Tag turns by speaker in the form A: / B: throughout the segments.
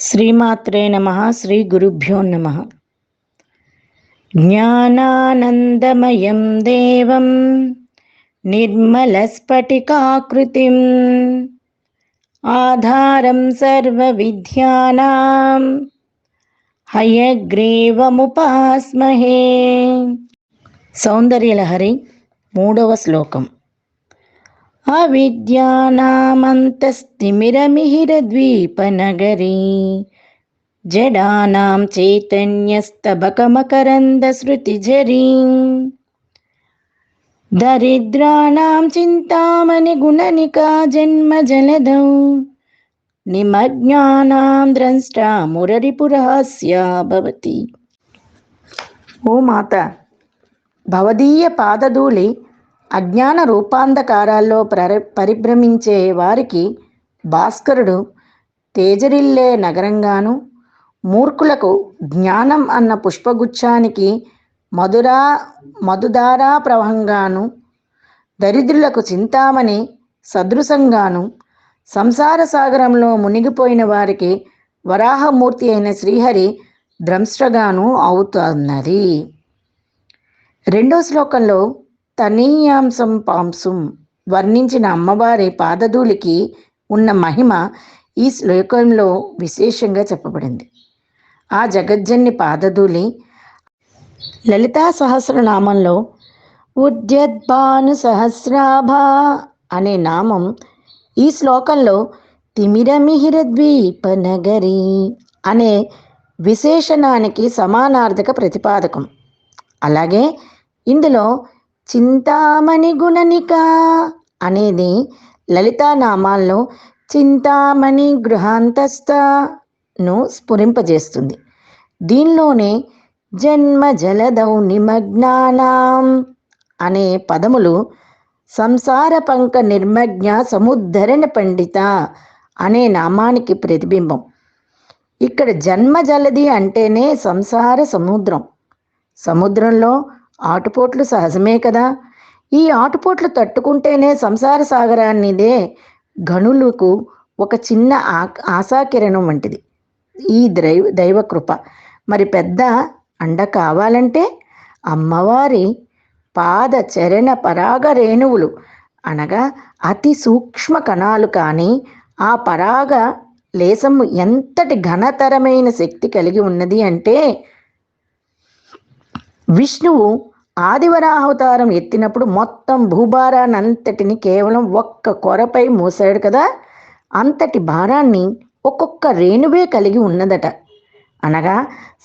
A: శ్రీమాత్రే నమః. శ్రీ గురుభ్యో నమః. జ్ఞానానందమయం దేవం నిర్మలస్ఫటికాకృతిం ఆధారం సర్వవిద్యానాం హయగ్రీవముపాస్మహే. సౌందర్యలహరి 3వ శ్లోకం. అవిద్యానామంతస్తిమిరమిహిరద్వీపనగరీ జడానాం చైతన్యస్తబకమకరందశ్రుతిఝరీ దరిద్రాణాం చింతామణి గుణనికా జన్మజలధౌ నిమజ్ఞానాం ద్రంష్టా మురరిపురహాస్యా భవతి. ఓ మాత, భవదీయ పాదధూళి అజ్ఞాన రూపాంధకారాల్లో పరిభ్రమించే వారికి భాస్కరుడు తేజరిల్లే నగరంగాను, మూర్ఖులకు జ్ఞానం అన్న పుష్పగుచ్ఛానికి మధుధారా ప్రవహంగాను, దరిద్రులకు చింతామణి సదృశంగాను, సంసార సాగరంలో మునిగిపోయిన వారికి వరాహమూర్తి అయిన శ్రీహరి ద్రంష్టగాను అవుతున్నది. 2వ శ్లోకంలో తనీయాంశం పాంసుం వర్ణించిన అమ్మవారి పాదధూళికి ఉన్న మహిమ ఈ శ్లోకంలో విశేషంగా చెప్పబడింది. ఆ జగజ్జన్ని పాదధూళి లలితా సహస్రనామంలో ఉద్యద్భాను సహస్రాభ అనే నామం ఈ శ్లోకంలో తిమిరమిహిరద్వీపనగరీ అనే విశేషణానికి సమానార్థక ప్రతిపాదకం. అలాగే ఇందులో చింతామణి గుణనిక అనేది లలితానామాల్లో చింతామణి గృహాంతస్థను స్ఫురింపజేస్తుంది. దీనిలోనే జన్మ జలధౌ నిమగ్నానాం అనే పదములు సంసార పంక నిర్మజ్ఞ సముద్ధరణ పండిత అనే నామానికి ప్రతిబింబం. ఇక్కడ జన్మ జలధి అంటేనే సంసార సముద్రం. సముద్రంలో ఆటుపోట్లు సహజమే కదా. ఈ ఆటుపోట్లు తట్టుకుంటేనే సంసార సాగరాన్నిదే గనులకు ఒక చిన్న ఆశాకిరణం వంటిది ఈ దైవకృప. మరి పెద్ద అండ కావాలంటే అమ్మవారి పాద చరణ పరాగ రేణువులు అనగా అతి సూక్ష్మ కణాలు కానీ ఆ పరాగ లేశము ఎంతటి ఘనతరమైన శక్తి కలిగి ఉన్నది అంటే, విష్ణువు ఆదివరాహవతారం ఎత్తినప్పుడు మొత్తం భూభారాన్నంతటిని కేవలం ఒక్క కొరపై మోసాడు కదా. అంతటి భారాన్ని ఒక్కొక్క రేణువే కలిగి ఉన్నదట. అనగా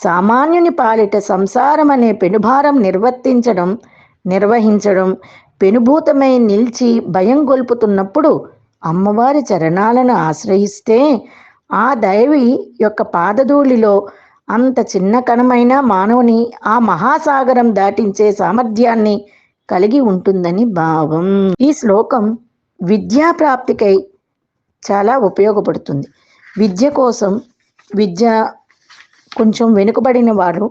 A: సామాన్యుని పాలిట సంసారం అనే పెనుభారం నిర్వహించడం పెనుభూతమై నిలిచి భయం గొల్పుతున్నప్పుడు అమ్మవారి చరణాలను ఆశ్రయిస్తే ఆ దైవి యొక్క పాదధూళిలో అంత చిన్న కణమైన మానవుని ఆ మహాసాగరం దాటించే సామర్థ్యాన్ని కలిగి ఉంటుందని భావం. ఈ శ్లోకం విద్యాప్రాప్తికై చాలా ఉపయోగపడుతుంది. విద్య కొంచెం వెనుకబడిన వారు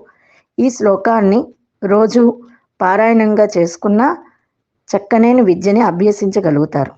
A: ఈ శ్లోకాన్ని రోజు పారాయణంగా చేసుకున్న చక్కనైన విద్యని అభ్యసించగలుగుతారు.